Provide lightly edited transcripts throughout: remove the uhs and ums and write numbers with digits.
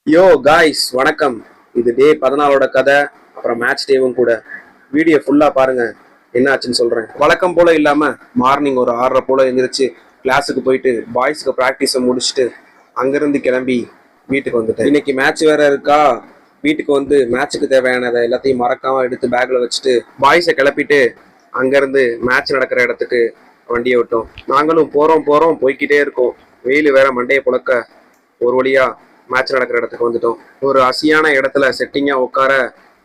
யோ guys வணக்கம். இது டே 14ஓட கதை, அப்புறம் மேட்ச் டேவும் கூட. வீடியோ ஃபுல்லா பாருங்க, என்ன ஆச்சுன்னு சொல்றேன். வழக்கம் போல இல்லாம மார்னிங் ஒரு 6:30 போல எழுந்திரிச்சு கிளாஸுக்கு போயிட்டு பாய்ஸ்க்கு ப்ராக்டிஸை முடிச்சுட்டு அங்கிருந்து கிளம்பி வீட்டுக்கு வந்துட்டேன். இன்னைக்கு மேட்ச் வேற இருக்கா. வீட்டுக்கு வந்து மேட்சுக்கு தேவையானதை எல்லாத்தையும் மறக்காம எடுத்து பேக்ல வச்சுட்டு பாய்ஸை கிளப்பிட்டு அங்கிருந்து மேட்ச் நடக்கிற இடத்துக்கு வண்டியை விட்டோம். நாங்களும் போறோம் போய்கிட்டே இருக்கோம். வெயில் வேற மண்டையை புழக்க ஒரு வழியா மேட்ச் நடக்கிற இடத்துக்கு வந்துட்டோம். ஒரு அசியான இடத்துல செட்டிங்கா உட்கார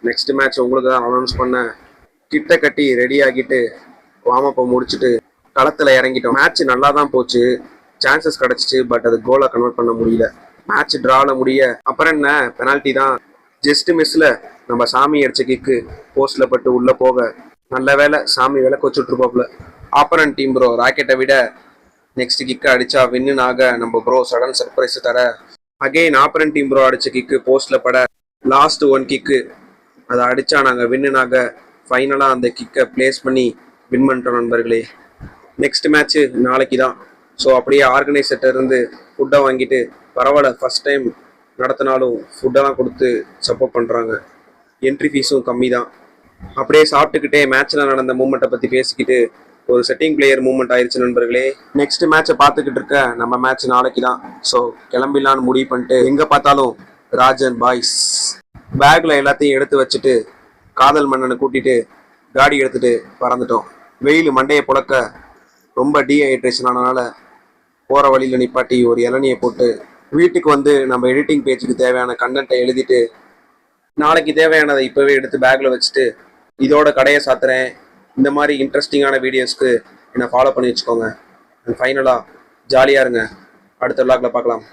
நெக்ஸ்ட் மேட்ச் உங்களுக்கு தான் அனௌன்ஸ் பண்ண கிட்ட கட்டி ரெடி ஆகிட்டு வார்ம் அப்பை முடிச்சுட்டு களத்துல இறங்கிட்டோம். மேட்ச் நல்லா தான் போச்சு, சான்சஸ் கிடைச்சிச்சு, பட் அது கோலா கன்வெர்ட் பண்ண முடியல. மேட்ச் டிரால முடிய அப்புறம் என்ன, பெனால்ட்டி தான். ஜஸ்ட் மிஸ்ல நம்ம சாமி அடிச்ச கிக்கு போஸ்ட்ல பட்டு உள்ள போக நல்ல வேலை சாமி விளக்கு வச்சுட்டு இருப்பாப்ல. ஆப்பரன் டீம் ப்ரோ ராக்கெட்டை விட நெக்ஸ்ட் கிக்க அடிச்சா வின்னுனாக நம்ம ப்ரோ சடன் சர்ப்ரைஸ் தர அகெயின் ஆப்பரன் டீம் ப்ரோ அடிச்ச கிக்கு போஸ்ட்ல பட லாஸ்ட் ஒன் கிக்கு அதை அடிச்சா நாங்கள் வின்னுனாக ஃபைனலாக அந்த கிக்கை பிளேஸ் பண்ணி வின் பண்ணிட்டோம் நண்பர்களே. நெக்ஸ்ட் மேட்ச்சு நாளைக்கு தான். ஸோ அப்படியே ஆர்கனைசர்கிட்ட இருந்து ஃபுட்டை வாங்கிட்டு பரவாயில்ல, ஃபர்ஸ்ட் டைம் நடத்தினாலும் ஃபுட்டெல்லாம் கொடுத்து சப்போர்ட் பண்ணுறாங்க. என்ட்ரி ஃபீஸும் கம்மி தான். அப்படியே சாப்பிட்டுக்கிட்டே மேட்ச்சில் நடந்த மூமெண்ட்டை பற்றி பேசிக்கிட்டு ஒரு செட்டிங் பிளேயர் மூவ்மெண்ட் ஆயிடுச்சு நண்பர்களே. நெக்ஸ்ட் மேட்சை பார்த்துக்கிட்டு இருக்க நம்ம மேட்ச் நாளைக்கு தான். ஸோ கிளம்பிடலான்னு முடிவு பண்ணிட்டு எங்கே பார்த்தாலும் ராஜன் பாய்ஸ் பேக்ல எல்லாத்தையும் எடுத்து வச்சுட்டு காதல் மன்னனை கூட்டிட்டு காடி எடுத்துட்டு பறந்துட்டோம். வெயில் மண்டையை புழக்க ரொம்ப டீஹைட்ரேஷன் ஆனதுனால போகிற வழியில் நிப்பாட்டி ஒரு இளநியை போட்டு வீட்டுக்கு வந்து நம்ம எடிட்டிங் பேஜுக்கு தேவையான கண்டென்ட்டை எழுதிட்டு நாளைக்கு தேவையானதை இப்போவே எடுத்து பேக்கில் வச்சுட்டு இதோட கடையை சாத்துறேன். இந்த மாதிரி இன்ட்ரெஸ்டிங்கான வீடியோஸ்க்கு என்னை ஃபாலோ பண்ணி வச்சுக்கோங்க. ஃபைனலாக ஜாலியாக இருங்க. அடுத்த விளாக்ல பார்க்கலாம்.